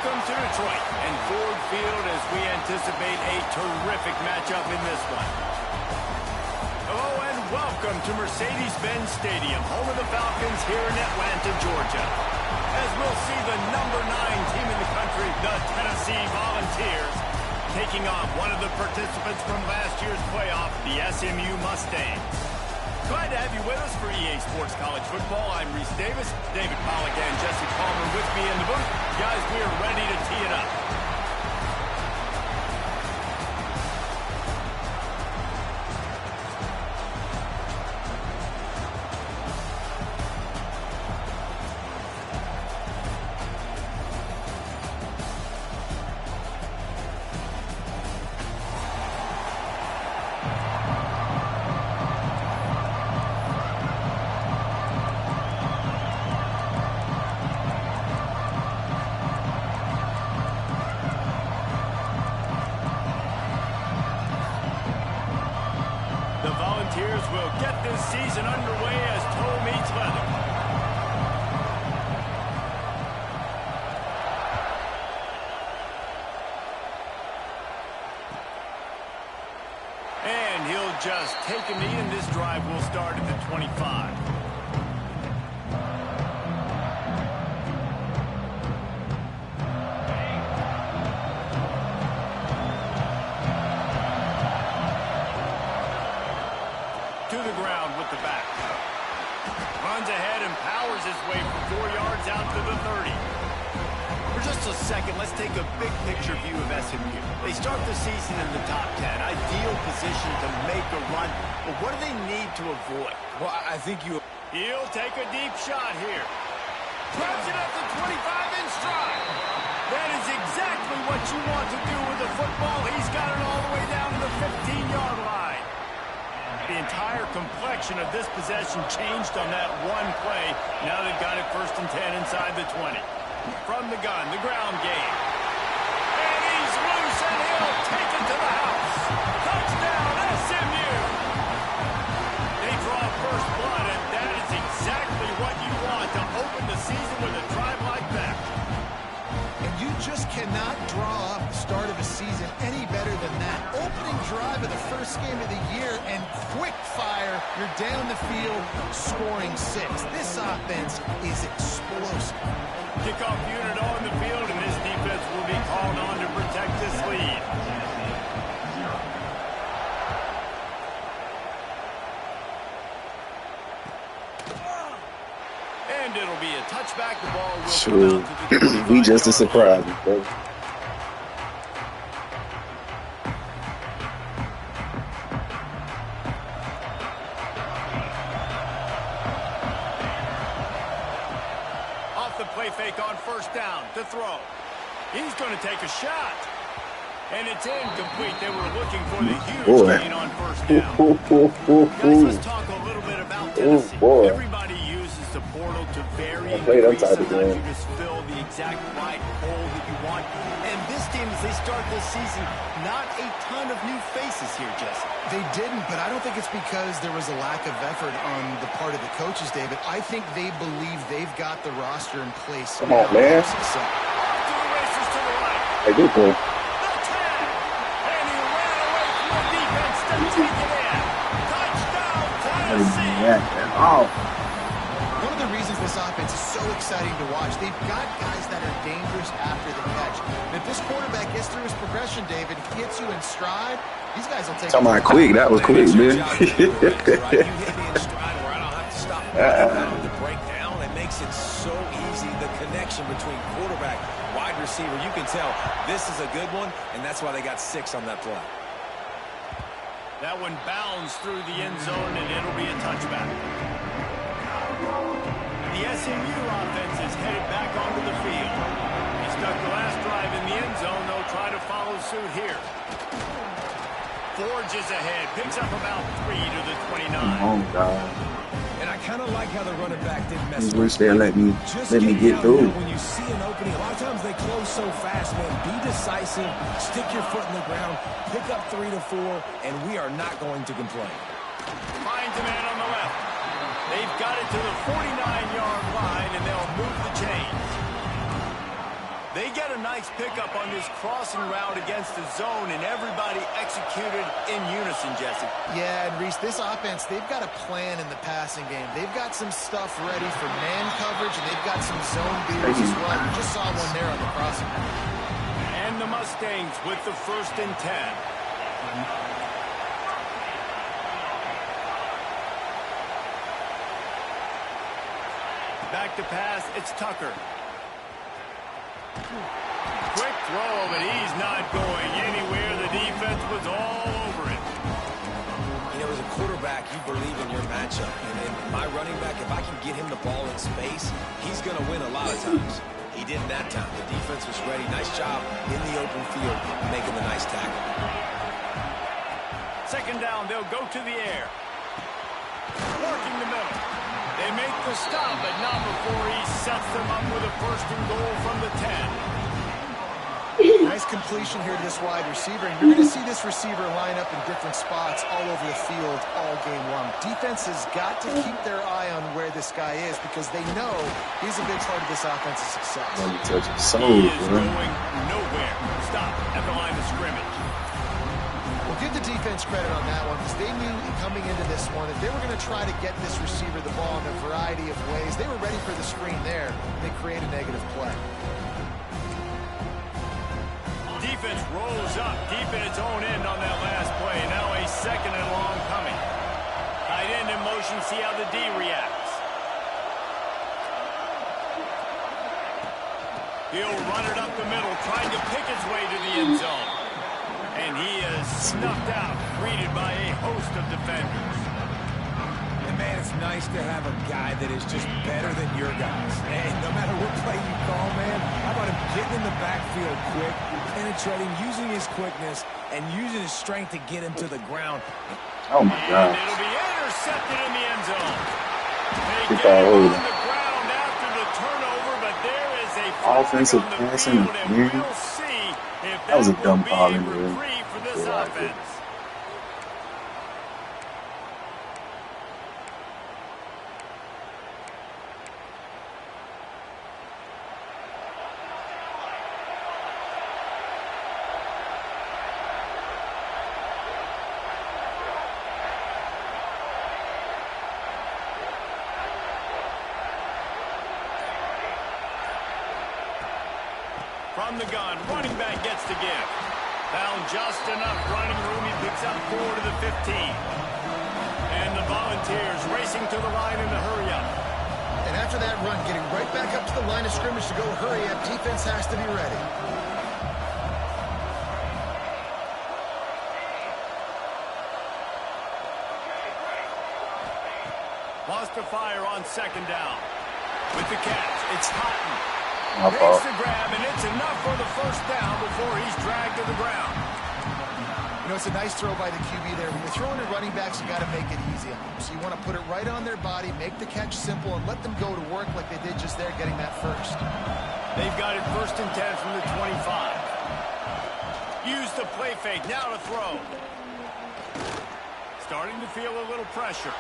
Welcome to Detroit and Ford Field as we anticipate a terrific matchup in this one. Hello and welcome to Mercedes-Benz Stadium, home of the Falcons here in Atlanta, Georgia. As we'll see the number 9 team in the country, the Tennessee Volunteers, taking on one of the participants from last year's playoff, the SMU Mustangs. Glad to have you with us for EA Sports College Football. I'm Reese Davis, David Pollack and Jesse Palmer with me in the booth. Guys, we are ready to tee it up. Volunteers will get this season underway as toe meets leather. And he'll just take a knee, and this drive will start at the 25. To the ground with the back. Runs ahead and powers his way for 4 yards out to the 30. For just a second, let's take a big picture view of SMU. They start the season in the top 10. Ideal position to make a run. But what do they need to avoid? Well, I think He'll take a deep shot here. Grabs it at the 25 in stride. That is exactly what you want to do with the football. He's got it all the way down to the 15-yard line. The entire complexion of this possession changed on that one play. Now they've got it 1st and 10 inside the 20. From the gun, the ground game. And he's loose, and he'll take it to the house. Touchdown, SMU! They draw first blood, and that is exactly what you want to open the season with a drive like that. And you just cannot draw up the start of a season any better than that. Opening drive of the first game of the year and quick fire. You're down the field scoring 6. This offense is explosive. Kickoff unit on the field, and this defense will be called on to protect this lead. And it'll be a touchback. The ball will come out to the 25-yard we just a surprise, bro. Off the play fake on 1st down to throw. He's going to take a shot. And it's incomplete. They were looking for the huge gain on 1st down. Guys, let's talk a little bit about Tennessee. Everybody uses the portal to varying degrees. Sometimes you just fill the exact right hole that you want. And this team, as they start this season, not a ton of new faces here, Jesse. They didn't, but I don't think it's because there was a lack of effort on the part of the coaches, David. I think they believe they've got the roster in place. Come on, man. Off to the races to the right. Hey, good boy. The 10. And he ran away from the defense to take it in. Touchdown, Tennessee. One of the reasons this offense is so exciting to watch, they've got guys that are dangerous after the catch. And if this quarterback gets through his progression, David, gets you in stride, these guys will take it. Talking about quick, that was quick, man. You hit me in stride where I don't have to stop the breakdown. It makes it so easy, the connection between quarterback, wide receiver. You can tell this is a good one, and that's why they got 6 on that play. That one bounds through the end zone, and it'll be a touchback. The SMU offense is headed back onto the field. He stuck the last drive in the end zone. They'll try to follow suit here. Forges ahead, picks up about 3 to the 29. Oh, God. And I kind of like how the running back didn't mess You wish they'd let me get through. When you see an opening, a lot of times they close so fast, man. Be decisive, stick your foot in the ground, pick up 3 to 4, and we are not going to complain. Finds a man on the left. They've got it to the 49-yard line, and they'll move the chains. They get nice pickup on this crossing route against the zone, and everybody executed in unison, Jesse. Yeah, and Reese, this offense, they've got a plan in the passing game. They've got some stuff ready for man coverage, and they've got some zone beaters as well. You just saw one there on the crossing route. And the Mustangs with the 1st and 10. Back to pass, it's Tucker. Quick throw, but he's not going anywhere. The defense was all over it. You know, as a quarterback, you believe in your matchup. And my running back, if I can get him the ball in space, he's going to win a lot of times. He did that time. The defense was ready. Nice job in the open field, making the nice tackle. 2nd down, they'll go to the air. Working the middle. They make the stop, but not before he sets them up with a 1st and goal from the 10. Nice completion here to this wide receiver, and you're going to see this receiver line up in different spots all over the field all game long. Defense has got to keep their eye on where this guy is because they know he's a big part of this offensive success. He is going nowhere. Stop at the line of scrimmage. Well, give the defense credit on that one because they knew coming into this one if they were going to try to get this receiver the ball in a variety of ways, they were ready for the screen there. They create a negative play. Defense rolls up deep in its own end on that last play. Now a 2nd and long coming. Tight end in motion, see how the D reacts. He'll run it up the middle, trying to pick its way to the end zone. And he is snuffed out, greeted by a host of defenders. And man, it's nice to have a guy that is just better than your guys. And no matter what play you call, man, how about him getting in the backfield quick, penetrating, using his quickness, and using his strength to get him to the ground. Oh, my God. And it'll be intercepted in the end zone. They It's get all him over. on the ground after the turnover, but there is a Offensive flag on the passing field, and again. we'll see if That was a will dumb be call a in there. reprieve for this Yeah, I offense. From the gun, running back gets to give. Found just enough running room. He picks up 4 to the 15. And the Volunteers racing to the line in the hurry up. And after that run, getting right back up to the line of scrimmage to go hurry up, defense has to be ready. Lost to fire on 2nd down. With the catch, it's Cotton. My Makes fault. the grab, and it's enough for the 1st down before he's dragged to the ground. You know, it's a nice throw by the QB there. When you're throwing to running backs, you got to make it easy on them. So you want to put it right on their body, make the catch simple, and let them go to work like they did just there, getting that first. They've got it 1st and 10 from the 25. Use the play fake, now to throw. Starting to feel a little pressure.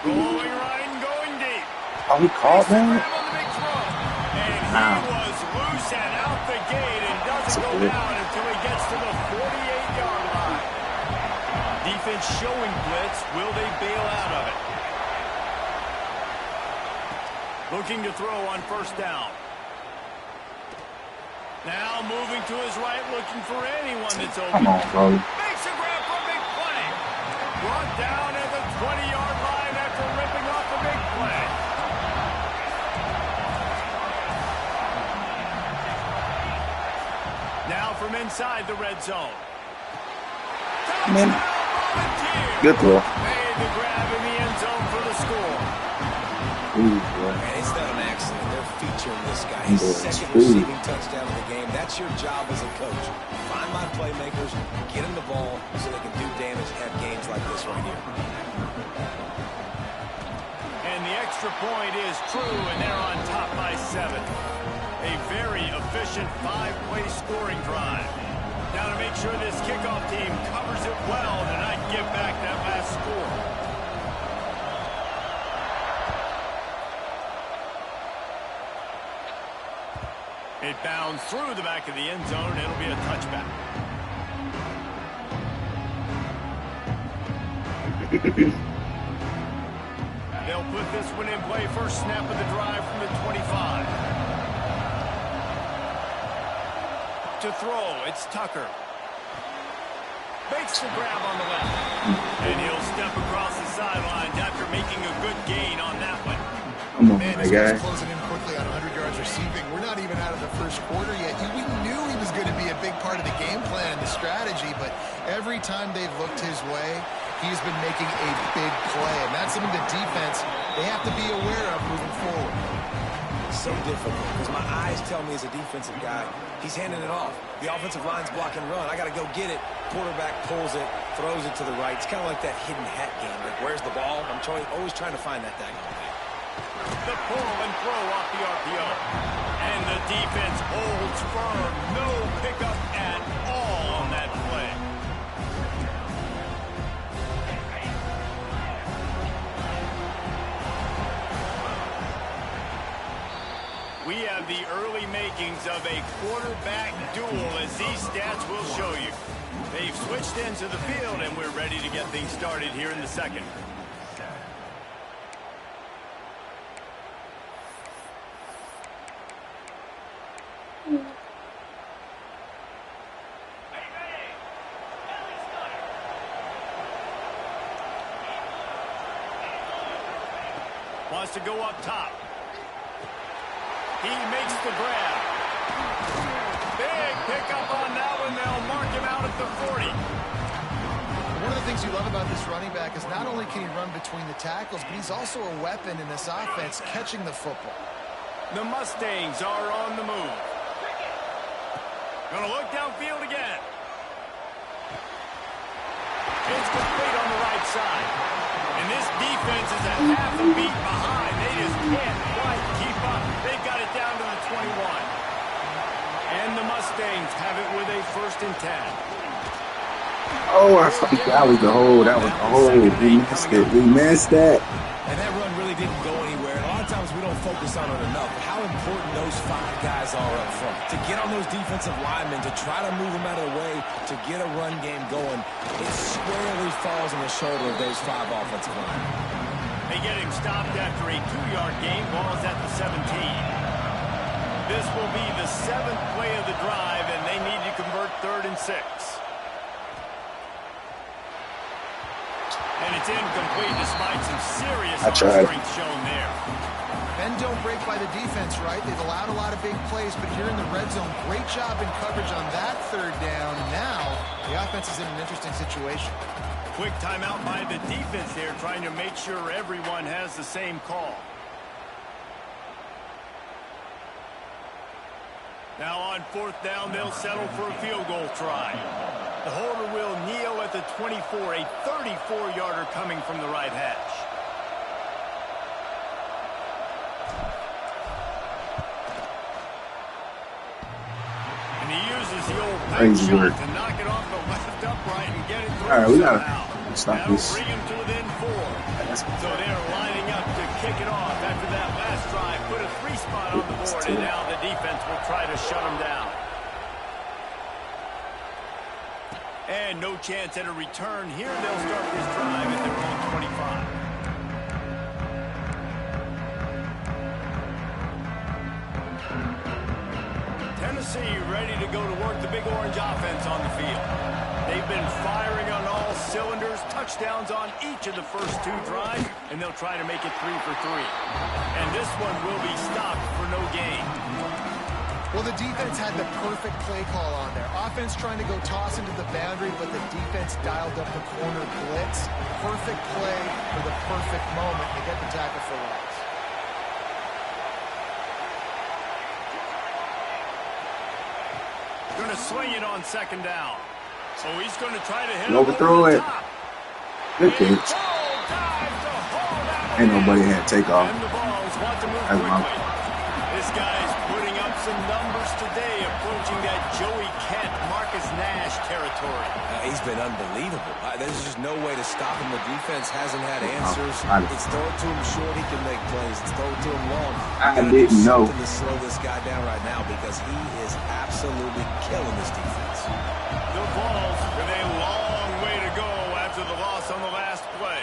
Going right and going deep. Oh, he called Grab that? on the big throw. And he Wow. was loose and out the gate and doesn't That's go good. down until he gets to the 48-yard line. Defense showing blitz. Will they bail out of it? Looking to throw on 1st down. Now moving to his right, looking for anyone that's open. Come on, bro. Makes a grab for a big play. Brought down at the 20-yard line after ripping off a big play. Now from inside the red zone. Man. Volunteers Good throw. made the grab in the end zone for the score. Ooh, boy. Man, it's not an accident. They're featuring this guy. Boy, His it's 2nd food. receiving touchdown of the game. That's your job as a coach. Find my playmakers, get them the ball so they can do damage, have games like this right here. And the extra point is true, and they're on top by 7. A very efficient 5-play scoring drive. Now to make sure this kickoff team covers it well to not give back that last score. It bounds through the back of the end zone. It'll be a touchback. They'll put this one in play. First snap of the drive from the 25. To throw, it's Tucker. Makes the grab on the left. And he'll step across the sidelines after making a good gain on that one. Come on, Man, my this guy. guy's closing in quickly on 100 yards receiving. We're not even out of the first quarter yet. We knew he was going to be a big part of the game plan and the strategy, but every time they've looked his way, he's been making a big play. And that's something the defense, they have to be aware of moving forward. So difficult because my eyes tell me as a defensive guy, he's handing it off. The offensive line's block and run. I got to go get it. Quarterback pulls it, throws it to the right. It's kind of like that hidden hat game. Like, where's the ball? I'm always trying to find that daggone thing. The pull and throw off the RPO. And the defense holds firm. No pickup at all on that play. We have the early makings of a quarterback duel, as these stats will show you. They've switched into the field, and we're ready to get things started here in the second. Wants to go up top. He makes the grab. Big pickup on that one. They'll mark him out at the 40. One of the things you love about this running back is not only can he run between the tackles, but he's also a weapon in this offense catching the football. The Mustangs are on the move. Gonna look downfield again. It's complete on the right side. And this defense is a half a beat behind. They just can't quite keep up. They've got it down to the 21. And the Mustangs have it with a 1st and 10. Oh, I thought that was the hole. That was the hole. We missed it. We missed that. And that run really didn't go anywhere. And a lot of times we don't focus on it enough. How important those 5 guys are up front. To get on those defensive linemen, to try to move them out of the way, to get a run game going, it squarely falls on the shoulder of those 5 offensive linemen. They get him stopped after a 2-yard gain. Ball's at the 17. This will be the 7th play of the drive, and they need to convert 3rd and 6. And it's incomplete despite some serious strength shown there. Bend don't break by the defense, right? They've allowed a lot of big plays, but here in the red zone, great job in coverage on that 3rd down. And now the offense is in an interesting situation. Quick timeout by the defense there, trying to make sure everyone has the same call. Now on 4th down, they'll settle for a field goal try. The holder will kneel at the 24, a 34-yarder coming from the right hash. And he uses the old pipe shot to knock it off the left upright and get it through. All right, we somehow. gotta stop That'll this. bring him to within 4. So they're lining up to kick it off after that last drive. Put a 3 spot on the board, and now the defense will try to shut them down. And no chance at a return here. They'll start this drive at their own 25. Tennessee ready to go to work the Big Orange offense on the field. They've been firing on all cylinders, touchdowns on each of the first 2 drives, and they'll try to make it 3 for 3. And this one will be stopped for no gain. Well, the defense had the perfect play call on there. Offense trying to go toss into the boundary, but the defense dialed up the corner blitz. Perfect play for the perfect moment to get the tackle for loss. Going to swing it on 2nd down. So he's going to try to hit it. Overthrow it. Good catch. Ain't nobody had takeoff. And the Vols want to move quickly. This guy's putting up some numbers just today approaching that Joey Kent, Marcus Nash territory. He's been unbelievable. There's just no way to stop him. The defense hasn't had answers. It's throw it to him short, he can make plays. It's throw it to him long. I didn't know. To slow this guy down right now because he is absolutely killing this defense. The Vols with a long way to go after the loss on the last play.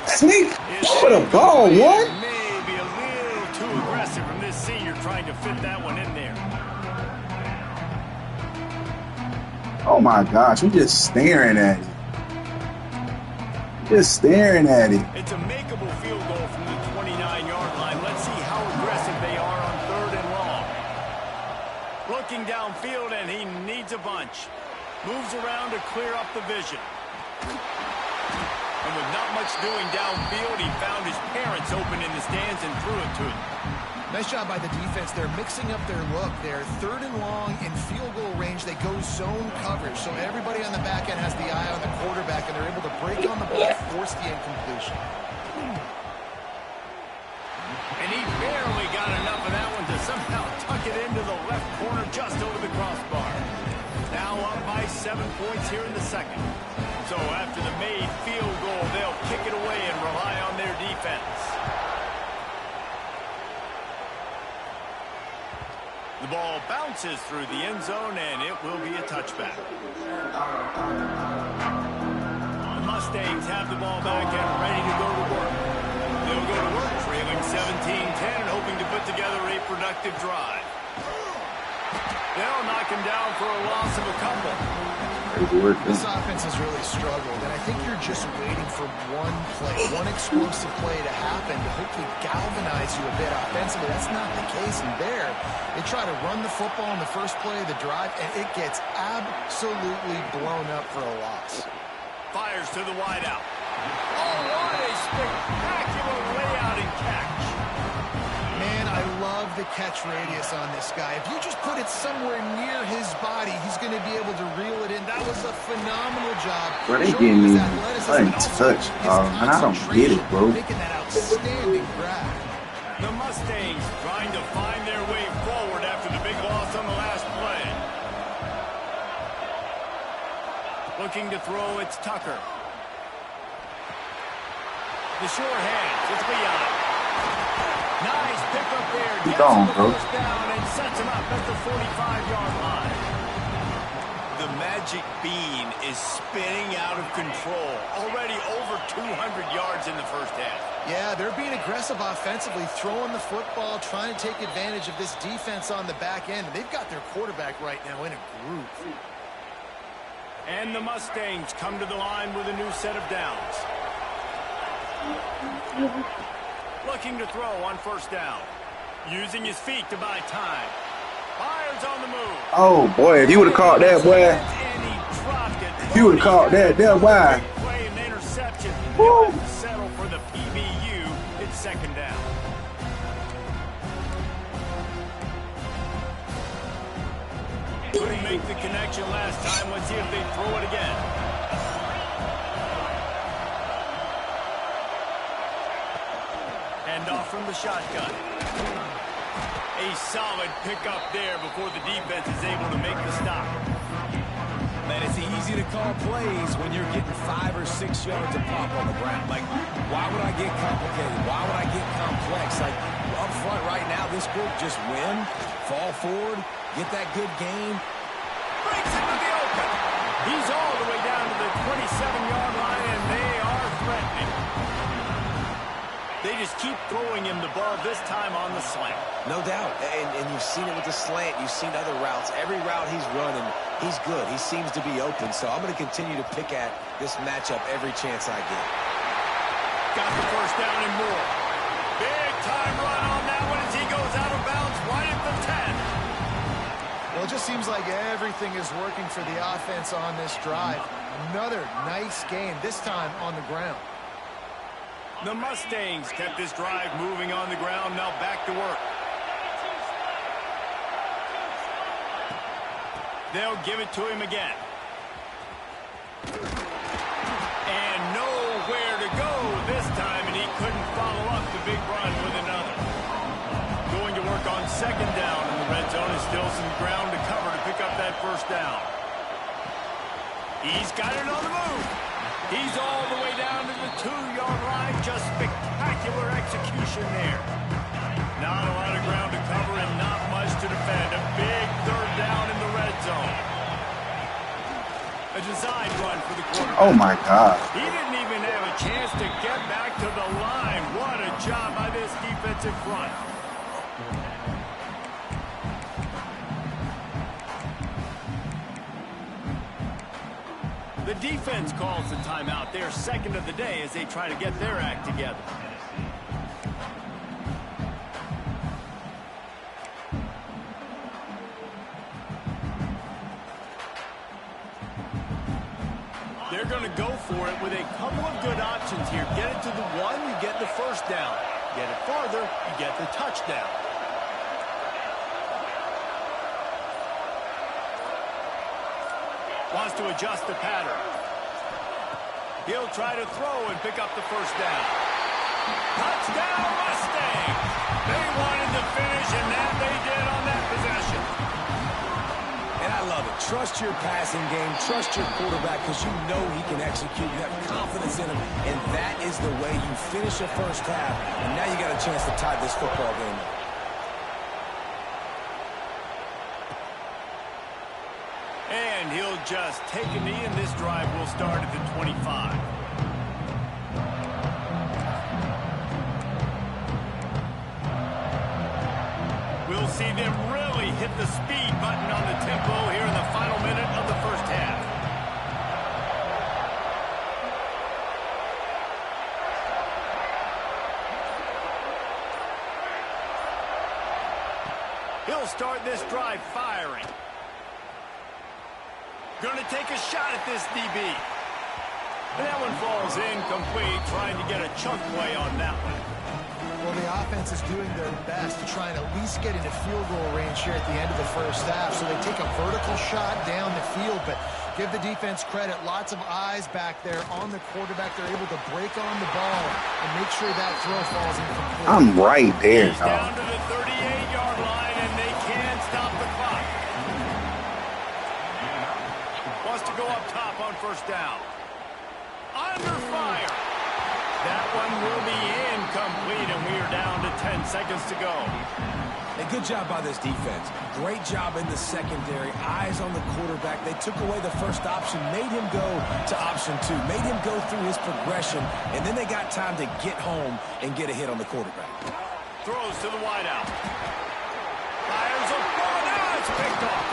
Sneak for the ball, what? Maybe a little too aggressive from this senior trying to fit that one in there. Oh my gosh, I'm just staring at it. Just staring at it. It's a makeable field goal from the 29-yard line. Let's see how aggressive they are on 3rd and long. Looking downfield, and he needs a bunch. Moves around to clear up the vision. And with not much doing downfield, he found his parents open in the stands and threw it to him. Nice job by the defense. They're mixing up their look. They're 3rd and long in field goal range. They go zone coverage. So everybody on the back end has the eye on the quarterback, and they're able to break on the ball, force the incompletion. And he barely got enough of that one to somehow tuck it into the left corner just over the crossbar. Now up by 7 points here in the second. So after the made field goal, they'll kick it away and rely on their defense. The ball bounces through the end zone, and it will be a touchback. The Mustangs have the ball back and ready to go to work. They'll go to work trailing 17-10 and hoping to put together a productive drive. They'll knock him down for a loss of a couple. This offense has really struggled, and I think you're just waiting for one play, one explosive play to happen to hopefully galvanize you a bit offensively. That's not the case in there. They try to run the football in the first play of the drive, and it gets absolutely blown up for a loss. Fires to the wideout. Oh, what a spectacular layout and catch. Man, I love the catch radius on this guy. If you just put it somewhere near his body, he's going to be able to reel it in. That was a phenomenal job. Bro, they getting me untouched, and I don't get it, bro. Making that outstanding grab. The Mustangs trying to find their way forward after the big loss on the last play. Looking to throw, it's Tucker. The sure hands, it's Leon. Nice pick up there. Keep going, bro. First down and sets him up at the 45-yard line. The magic bean is spinning out of control. Already over 200 yards in the first half. Yeah, they're being aggressive offensively, throwing the football, trying to take advantage of this defense on the back end. They've got their quarterback right now in a groove. And the Mustangs come to the line with a new set of downs. Looking to throw on first down. Using his feet to buy time. Fires on the move. Oh, boy, if you would have caught that, boy. If you would have caught that, why? Play an interception. He'll have to settle for the PBU. It's second down. Couldn't make the connection last time. Let's see if they throw it again. Hand off from the shotgun. A solid pickup there before the defense is able to make the stop. Man, it's easy to call plays when you're getting 5 or 6 yards of pop on the ground. Like, why would I get complicated? Why would I get complex? Like, up front right now, this group just win, fall forward, get that good game. Breaks into the open. He's all the way down to the 27-yard line, and they are threatening. They just keep throwing him the ball, this time on the slant. No doubt, and you've seen it with the slant. You've seen other routes. Every route he's running, he's good. He seems to be open, so I'm going to continue to pick at this matchup every chance I get. Got the first down and more. Big time run on that one as he goes out of bounds right at the 10. Well, it just seems like everything is working for the offense on this drive. Another nice game, this time on the ground. The Mustangs kept this drive moving on the ground, now back to work. They'll give it to him again. And nowhere to go this time, and he couldn't follow up the big run with another. Going to work on second down in the red zone as Still some ground to cover to pick up that first down. He's got it on the move. He's all the way down to the 2-yard line. Just spectacular execution there. Not a lot of ground to cover and not much to defend. A big third down in the red zone. A design run for the quarterback. Oh, my God. He didn't even have a chance to get back to the line. What a job by this defensive front. The defense calls the timeout. Their second of the day as they try to get their act together. They're going to go for it with a couple of good options here. Get it to the 1, you get the first down. Get it farther, you get the touchdown. Wants to adjust the pattern. He'll try to throw and pick up the first down. Touchdown, Mustangs! They wanted to finish, and that they did on that possession. And I love it. Trust your passing game. Trust your quarterback because you know he can execute. You have confidence in him, and that is the way you finish a first half. And now you got a chance to tie this football game up. And he'll just take a knee, and this drive will start at the 25. We'll see them really hit the speed button on the tempo here in the final minute of the first half. He'll start this drive firing. Going to take a shot at this DB. And that one falls incomplete, trying to get a chunk play on that one. Well, the offense is doing their best to try and at least get into field goal range here at the end of the first half. So they take a vertical shot down the field, but give the defense credit. Lots of eyes back there on the quarterback. They're able to break on the ball and make sure that throw falls incomplete. I'm right there, He's down to the 38-yard line, and they can't stop the clock. Wants to go up top on first down. Under fire. That one will be incomplete, and we are down to 10 seconds to go. A good job by this defense. Great job in the secondary. Eyes on the quarterback. They took away the first option, made him go to option 2, made him go through his progression, and then they got time to get home and get a hit on the quarterback. Throws to the wideout. Fires a ball. Now it's picked off.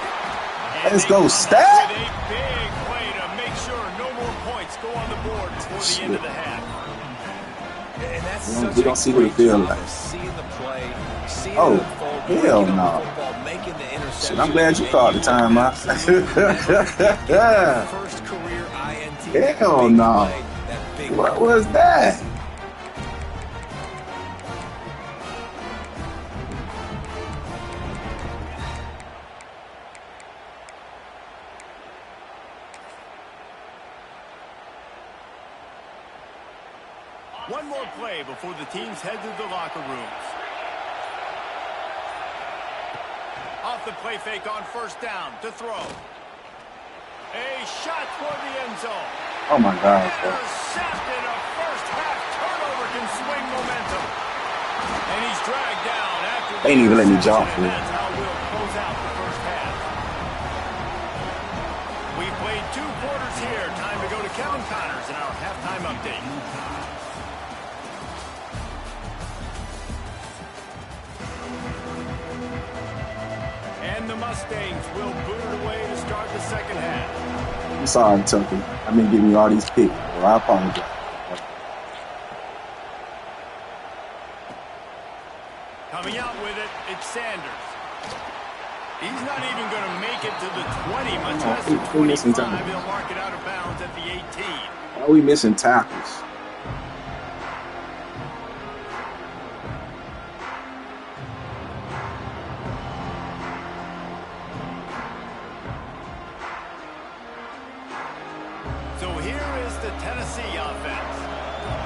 And Let's they go, come Stat. out with a big play to make sure no more points go on the board before the end of the half. And that's We don't see what it feels like. Seeing the play, seeing Oh, it unfold, hell breaking no. up the football, making the interception. Shit, I'm glad you called the timeout. First career INT. Hell Big no. play, that big What was that? One more play before the teams head to the locker rooms. Off the play fake on first down to throw. A shot toward the end zone. Oh my God. Bro. Intercepted. A first half turnover can swing momentum. And he's dragged down after the They ain't even let me interception, jump, and man. that's how we'll close out the first half. We played 2 quarters here. Time to go to Kevin Connors in our halftime update. And the Mustangs will boot it away to start the second half. I'm sorry, Tucker. I've been giving you all these picks, bro. I apologize. Coming out with it, it's Sanders. He's not even going to make it to the 20, much less the we're missing 25. time. He'll mark it out of bounds at the 18. Why are we missing tackles? So here is the Tennessee offense.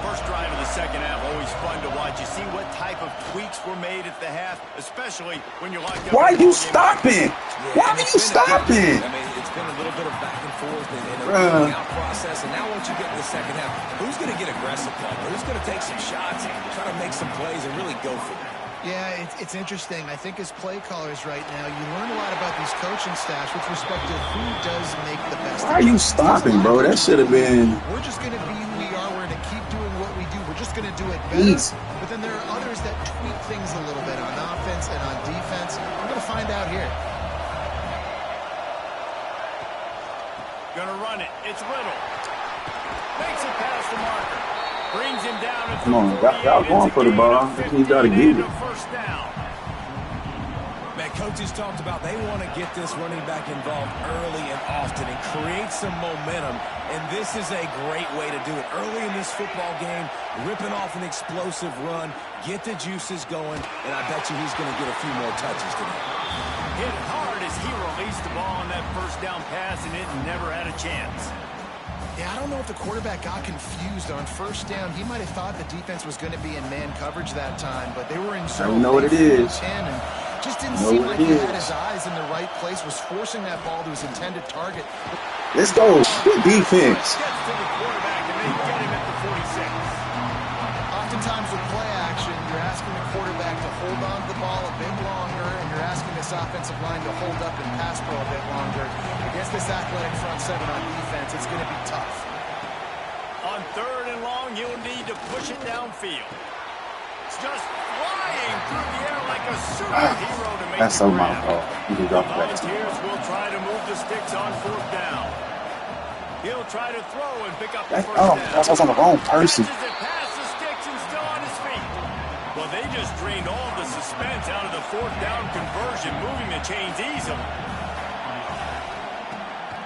First drive of the second half, always fun to watch. You see what type of tweaks were made at the half, especially when you're locked up. Why are you stopping? Why are you stopping? I mean, it's been a little bit of back and forth and a working out process. And now once you get to the second half, who's going to get aggressive, Paul? Who's going to take some shots and try to make some plays and really go for it? Yeah, it's interesting. I think as play callers right now, you learn a lot about these coaching staffs with respect to who does make the best. Why are you stopping, bro? That should have been. We're just going to be who we are. We're going to keep doing what we do. We're just going to do it better. Easy. But then there are others that tweak things a little bit on offense and on defense. We're going to find out here. Gonna run it. It's Riddle. Makes it past the marker. Brings him down at the Come on, y'all going for the ball. I think you got to get it. First down. Man, coaches talked about they want to get this running back involved early and often and create some momentum. And this is a great way to do it. Early in this football game, ripping off an explosive run, get the juices going, and I bet you he's going to get a few more touches today. Hit hard as he released the ball on that first down pass, and it never had a chance. Yeah, I don't know if the quarterback got confused on first down. He might have thought the defense was going to be in man coverage that time, but they were in zone. I know what it is. 10 and just didn't seem like he had his eyes in the right place, was forcing that ball to his intended target. Let's go. Good defense. Gets to the quarterback, and they get him at the 46. Oftentimes with play action, you're asking the quarterback to hold on to the ball a bit longer, and you're asking this offensive line to hold up and pass pro a bit longer. Against this athletic front seven on defense, it's going to be tough. On third and long, you'll need to push it downfield. It's just flying through the air like a superhero to make That's the so my grab. fault. You can The drop that. Volunteers will try to move the sticks on fourth down. He'll try to throw and pick up the first down. That's on the wrong person. Catches it past the sticks and still on his feet. Well, they just drained all the suspense out of the fourth down conversion, moving the chains easily.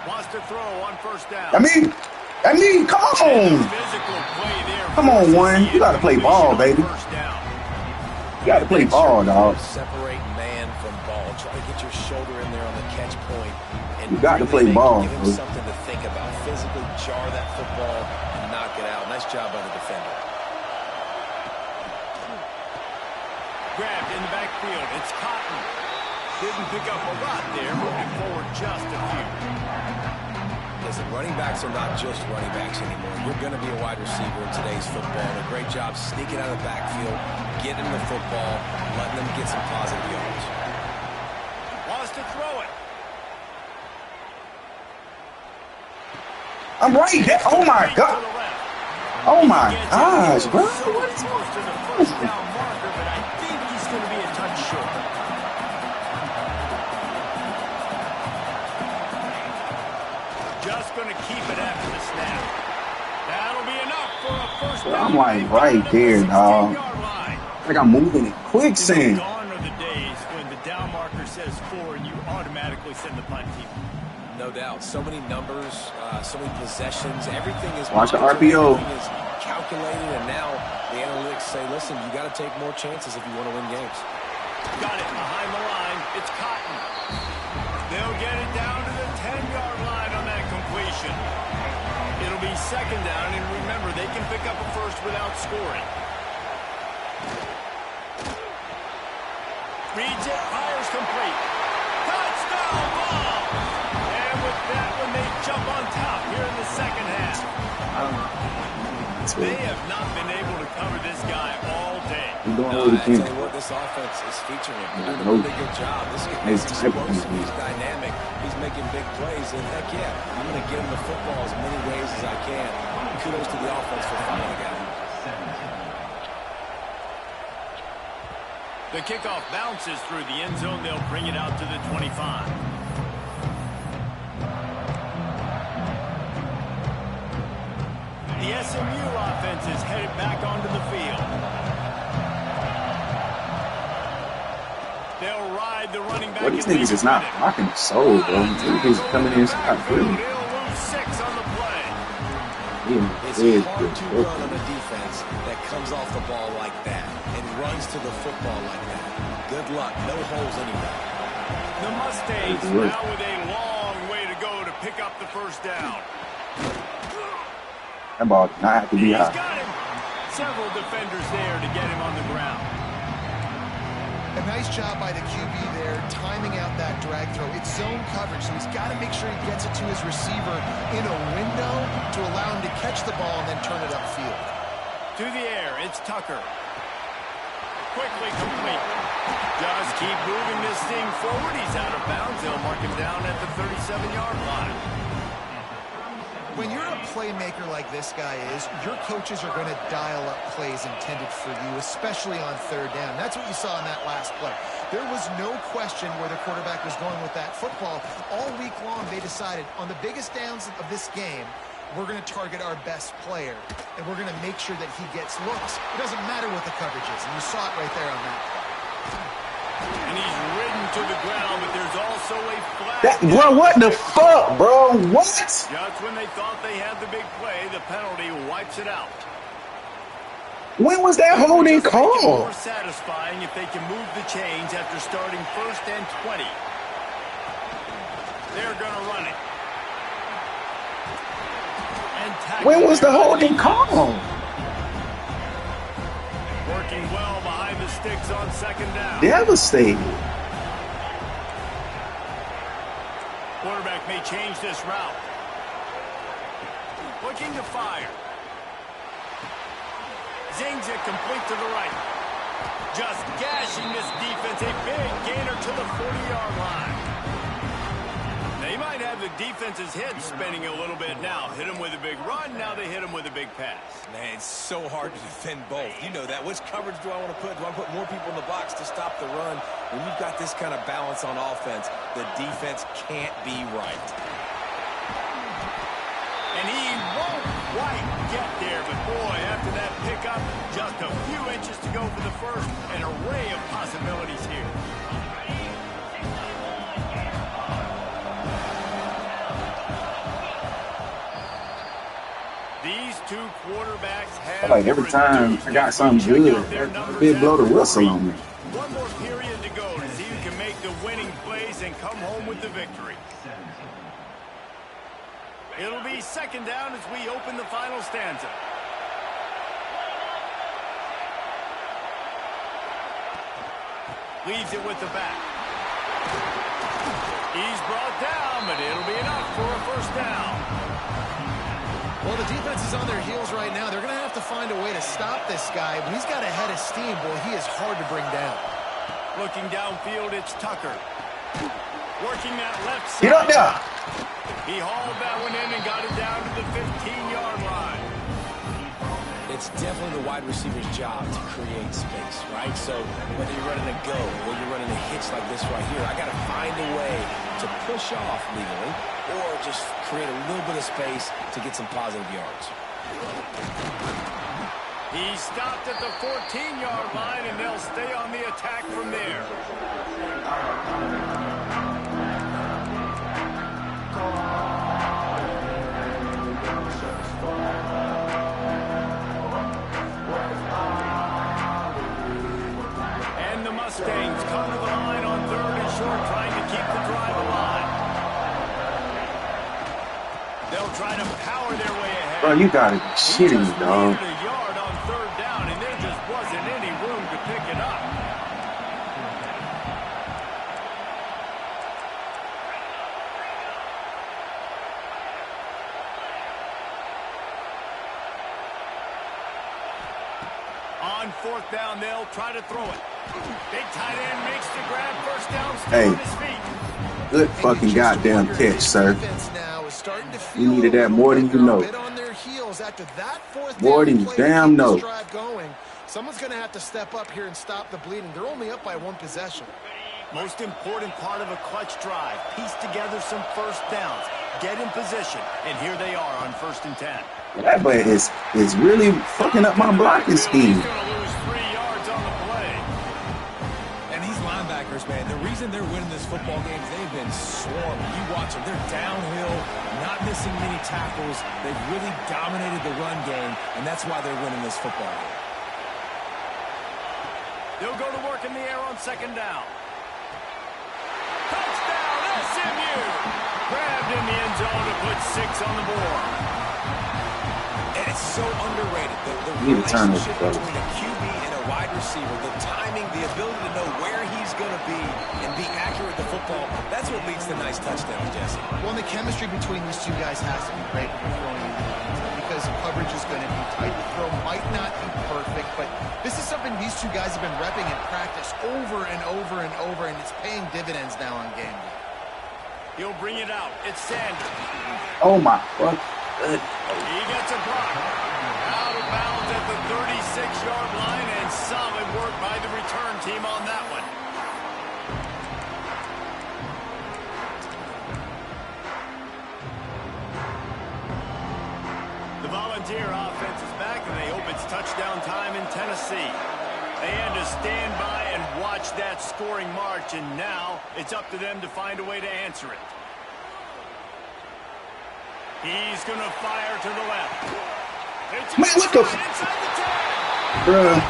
Wants to throw on first down. I mean, come on. Physical play there. Come on, one. You got to play ball, baby. First down. You got to play ball, dog. Separate man from ball. Try to get your shoulder in there on the catch point. And You got to really play ball, give him bro. something to think about. Physically jar that football and knock it out. Nice job by the defender. Grabbed in the backfield. It's Cotton. Didn't pick up a lot there. Moving forward just a few. Listen, running backs are not just running backs anymore. You're going to be a wide receiver in today's football. And a great job sneaking out of the backfield, getting them the football, letting them get some positive yards. Wants to throw it. I'm right there. Oh, my God. Oh, my gosh, bro. What is close to the first down marker, but I think he's going to be a touch short. Just going to keep it after the snap. That'll be enough for a first down. I'm like right there, dog. Like I'm moving in quicksand. Gone are the days when the down marker says 4 and you automatically send the punt team. No doubt. So many numbers, so many possessions. Everything is Watch the monitored, RPO. everything is calculated, and now the analytics say, listen, you got to take more chances if you want to win games. Got it behind the line. It's Cotton. They'll get it down to the 10-yard line on that completion. It'll be second down, and remember, they can pick up a first without scoring. Reads it, fires complete. Touchdown ball! And with that one, they jump on top here in the second half. They have not been able to cover this guy all day. We're doing No, what we I tell can. you what, this offense is featuring him. They're I doing know. a really good job. This guy Hey, is type of explosive. thing. He's dynamic. He's making big plays. And heck yeah, I'm going to get him the football as many ways as I can. Kudos to the offense for finding a guy. The kickoff bounces through the end zone. They'll bring it out to the 25. The SMU offense is headed back onto the field. They'll ride the running back. Well, these niggas is not rocking the soul, bro. These niggas coming in scot free. They'll lose 6 on the play. It's hard to run on a defense that comes off the ball like that and runs to the football like that. Good luck. No holes anywhere. The Mustangs now with a long way to go to pick up the first down. That ball did not have to be He's high. got him. several defenders there to get him on the ground. A nice job by the QB there, timing out that drag throw. It's zone coverage, so he's got to make sure he gets it to his receiver in a window to allow him to catch the ball and then turn it upfield. To the air, it's Tucker. Quickly complete. Just keep moving this thing forward. He's out of bounds. They'll mark him down at the 37-yard line. When you're a playmaker like this guy is, your coaches are going to dial up plays intended for you, especially on third down. That's what you saw in that last play. There was no question where the quarterback was going with that football. All week long, they decided on the biggest downs of this game, we're going to target our best player, and we're going to make sure that he gets looks. It doesn't matter what the coverage is, and you saw it right there on that play. And he's ridden to the ground, but there's also a flag. Bro, what the fuck, bro? What? Just when they thought they had the big play, the penalty wipes it out. When was that holding call? More satisfying if they can move the chains after starting 1st and 20. They're going to run it. And when was the holding call? Working well behind the sticks on 2nd down. Devastating. Quarterback may change this route. Looking to fire. Zings it complete to the right. Just gashing this defense. A big gainer to the 40-yard line. They might have the defense's head spinning a little bit now. Hit him with a big run. Now they hit him with a big pass. Man, it's so hard to defend both. You know that. Which coverage do I want to put? Do I put more people in the box to stop the run? When you've got this kind of balance on offense, the defense can't be right. And he won't quite get there. But, boy, after that pickup, just a few inches to go for the first. An array of possibilities here. These two quarterbacks have Like every time I got something good, that big blow the whistle on me. One more period to go to see who can make the winning plays and come home with the victory. It'll be 2nd down as we open the final stanza. Leaves it with the back. He's brought down, but it'll be enough for a 1st down. Well, the defense is on their heels right now. They're going to have to find a way to stop this guy. When he's got a head of steam, boy, he is hard to bring down. Looking downfield, it's Tucker. Working that left side. Get up there. He hauled that one in and got it down to the 15-yard line. It's definitely the wide receiver's job to create space, right? So whether you're running a go or you're running a hitch like this right here, I got to find a way to push off legally or just create a little bit of space to get some positive yards. He stopped at the 14-yard line, and they'll stay on the attack from there. And the Mustangs come to the line on 3rd and short, trying to keep the drive alive. They'll try to power their way ahead. Bro, you gotta be shitting me, dog. A yard on 3rd down, and there just wasn't any room to pick it up. On 4th down, they'll try to throw it. Big tight end makes the grab. 1st down, still on his feet. Good fucking goddamn catch, sir. You needed that more than you know. More than you damn know. Someone's going to have to step up here and stop the bleeding. They're only up by 1 possession. Most important part of a clutch drive. Piece together some 1st downs. Get in position. And here they are on 1st and 10. That boy is really fucking up my blocking scheme. He's going to lose 3 yards on the play. And these linebackers, man, the reason they're winning this football game is they've been swarming. You watch them. They're downhill, not missing many tackles. They've really dominated the run game, and that's why they're winning this football game. They'll go to work in the air on 2nd down. Touchdown, SMU! Grabbed in the end zone to put 6 on the board. And it's so underrated. The You need to turn this, relationship between a QB and a wide receiver, the timing, the ability to know where he's going to be and be accurate with the football, that's what leads to nice touchdowns, Jesse. Well, the chemistry between these two guys has to be great when you're throwing into the end zone because the coverage is going to be tight. The throw might not be perfect, but this is something these two guys have been repping in practice over and over and over, and it's paying dividends now on game day. He'll bring it out. It's Sanders. Oh my fuck. He gets a block. Out of bounds at the 36-yard line, and solid work by the return team on that one. The Volunteer offense is back, and they hope it's touchdown time in Tennessee. They had to stand by and watch that scoring march, and now it's up to them to find a way to answer it. He's going to fire to the left. Man, what the inside the 10. Bruh,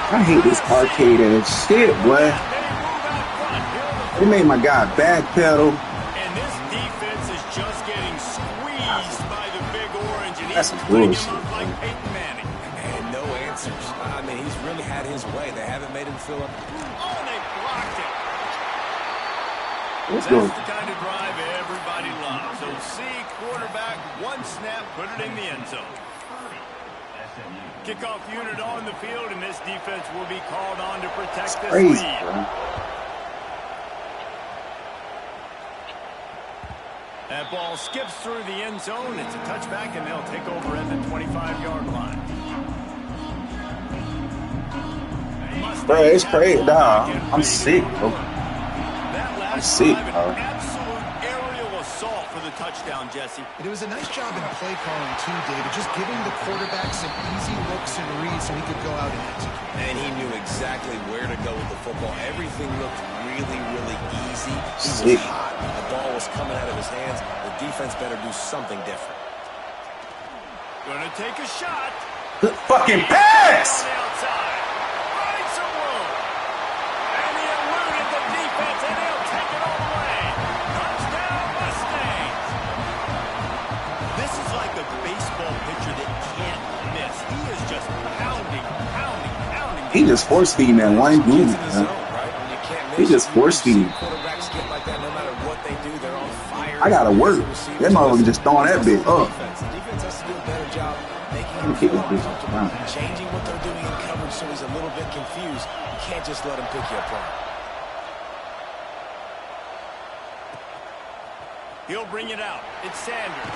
I hate this arcade ass shit, boy. They move out front. Here are the They made my guy backpedal. And this defense is just getting squeezed by the Big Orange, and That's he's putting him bullshit, up like Peyton Manning. And no answers. I mean, he's really had his way. They haven't made him feel up. Oh, they blocked it. Let's That's go. the kind of drive everybody loves. So see, quarterback, one snap, put it in the end zone. Kickoff unit on the field, and this defense will be called on to protect this Crazy, lead. bro. That ball skips through the end zone. It's a touchback, and they'll take over at the 25-yard line. Bro, it's crazy, dog. I'm sick, bro. That I'm last sick, drive, bro. an absolute aerial assault for the touchdown, Jesse. And it was a nice job in play calling too, David, just giving the quarterback some easy looks and reads so he could go out and execute. And he knew exactly where to go with the football. Everything looked really, really easy. He was Sick. hot. The ball was coming out of his hands. The defense better do something different. Gonna take a shot. Good fucking pass! On the outside. Finds some room. And he eluded the defense, and he'll take it all the way. Touchdown, Mustangs. This is like a baseball pitcher that can't miss. He is just pounding. He just force-feeding that one dude, Gets in the zone, man. right? When you can't He miss, just force-feeding. you see quarterbacks get like that no matter what they do. They're on fire. I gotta work. That motherfucker just throwing that bitch up. The defense has to do a better job making Let him me kick feel this bitch uncomfortable, down. changing what they're doing in coverage so he's a little bit confused. You can't just let him pick you apart. He'll bring it out. It's Sanders.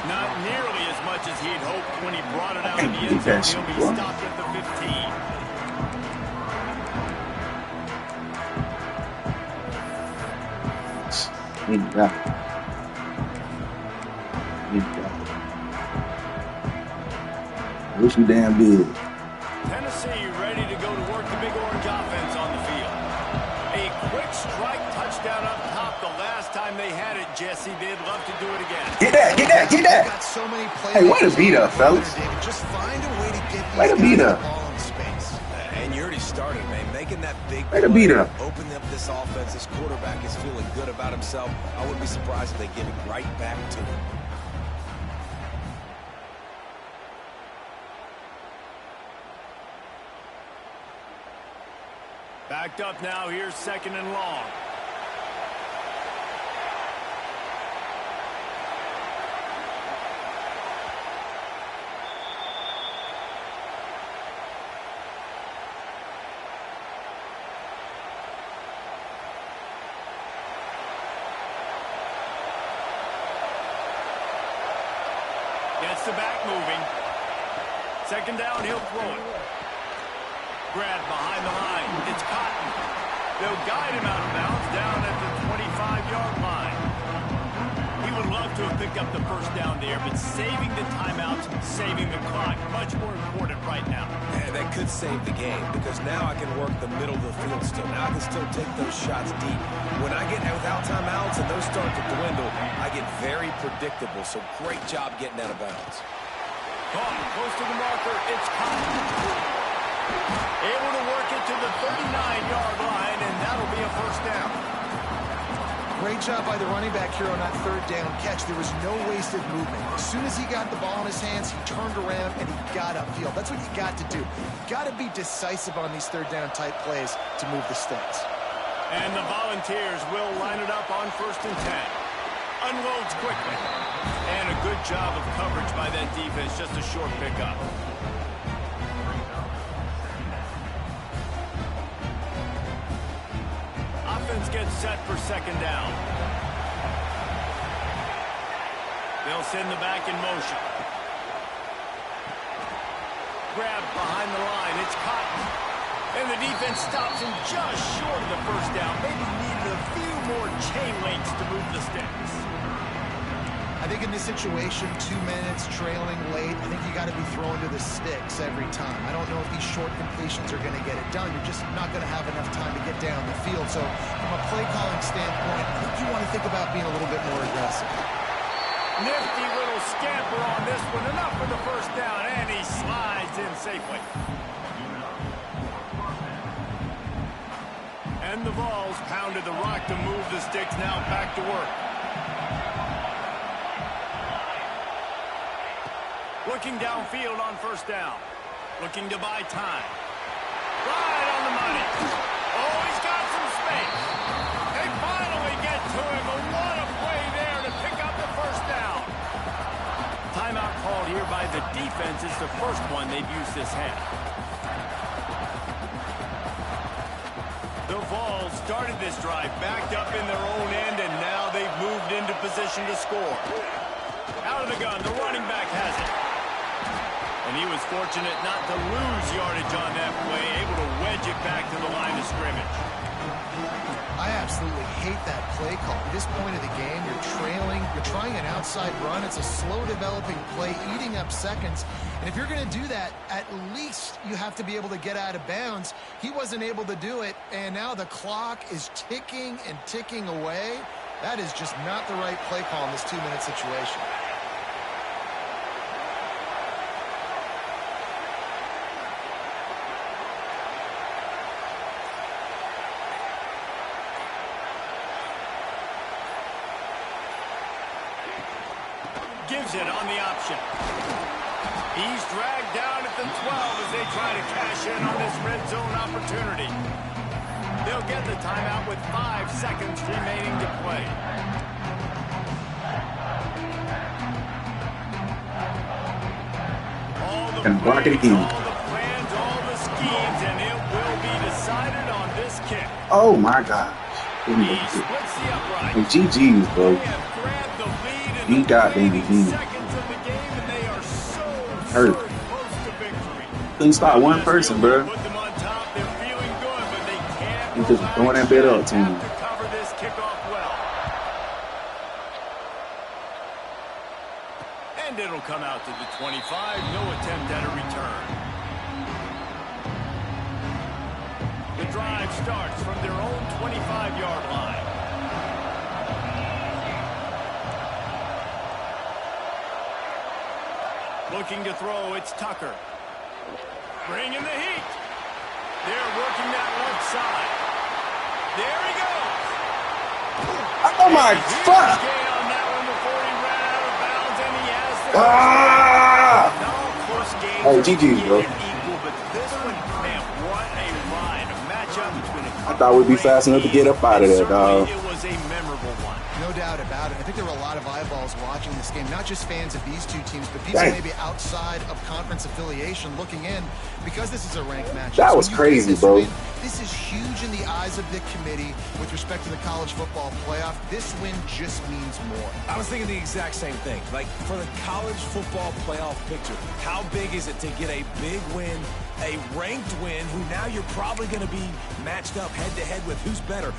Not nearly as much as he'd hoped when he brought it out in the end zone. He'll be stopped at the 15. Yeah. I wish you damn good. Tennessee ready to go to work the Big Orange offense on the field. A quick strike touchdown up top the last time they had it, Jesse. They'd love to do it again. Get that, get that, get that! Got so many Hey, way to beat up, fellas. David, just find a way to get these Way to guys beat the up. ball in space. And you already started, man. Making that big Way to play, beat up. opening up this offense. This quarterback is feeling good about himself. I wouldn't be surprised if they give it right back to him. Backed up now. Here's second and long. Gets the back moving. Second down, he'll throw it. Grab behind the line. It's Cotton. They'll guide him out of bounds down at the 25-yard line. He would love to have picked up the first down there, but saving the timeouts, saving the clock, much more important right now. And that could save the game because now I can work the middle of the field still. Now I can still take those shots deep. When I get without timeouts and those start to dwindle, I get very predictable. So great job getting out of bounds. Close to the marker, it's Cotton. Able to work it to the 39-yard line, and that'll be a first down. Great job by the running back here on that third down catch. There was no wasted movement. As soon as he got the ball in his hands, he turned around and he got upfield. That's what you got to do. You got to be decisive on these third down type plays to move the sticks. And the Volunteers will line it up on 1st and 10. Unloads quickly. And a good job of coverage by that defense. Just a short pickup. Offense gets set for 2nd down. They'll send the back in motion. Grab behind the line. It's Cotton. And the defense stops him just short of the 1st down. Maybe needed a few more chain links to move the sticks. I think in this situation, 2 minutes trailing late, I think you got to be throwing to the sticks every time. I don't know if these short completions are going to get it done. You're just not going to have enough time to get down the field. So from a play calling standpoint, I think you want to think about being a little bit more aggressive. Nifty little scamper on this one. Enough for the 1st down, and he slides in safely. And the Vols pounded the rock to move the sticks. Now back to work. Looking downfield on 1st down. Looking to buy time. Right on the money. Oh, he's got some space. They finally get to him. But what a play there to pick up the 1st down. Timeout called here by the defense. It's the first one they've used this half. The Vols started this drive backed up in their own end, and now they've moved into position to score. Out of the gun, the running back has it. And he was fortunate not to lose yardage on that play, able to wedge it back to the line of scrimmage. I absolutely hate that play call. At this point of the game, you're trailing, you're trying an outside run. It's a slow developing play, eating up seconds. And if you're going to do that, at least you have to be able to get out of bounds. He wasn't able to do it, and now the clock is ticking and ticking away. That is just not the right play call in this 2-minute situation. Gives it on the option. He's dragged down at the 12 as they try to cash in on this red zone opportunity. They'll get the timeout with 5 seconds remaining to play. All the plays, all the plans, all the schemes, and it will be decided on this kick. Oh my gosh. He splits the upright. And GG's, bro. He got them GG's. Hurt. Couldn't stop one person, bro. He just throwing that bit up to him. And it'll come out to the 25. No attempt at a return. The drive starts from their own 25-yard line. Looking to throw, it's Tucker. Bringing the heat. They're working that left side. There he goes. Oh my fuck! On that one before he ran out of bounds, and he has the Oh, GG's, bro. Equal, but this one, man, what a ride. A matchup between I thought we'd be fast enough to get up out of there, dog. It was a memorable one. No doubt about it. I think there were a lot of eyeballs watching this game, not just fans of these two teams, but people maybe outside of conference affiliation looking in because this is a ranked matchup. That was crazy, bro. This is huge in the eyes of the committee with respect to the college football playoff. This win just means more. I was thinking the exact same thing. Like, for the college football playoff picture, how big is it to get a big win, a ranked win, who now you're probably going to be matched up head-to-head with who's better?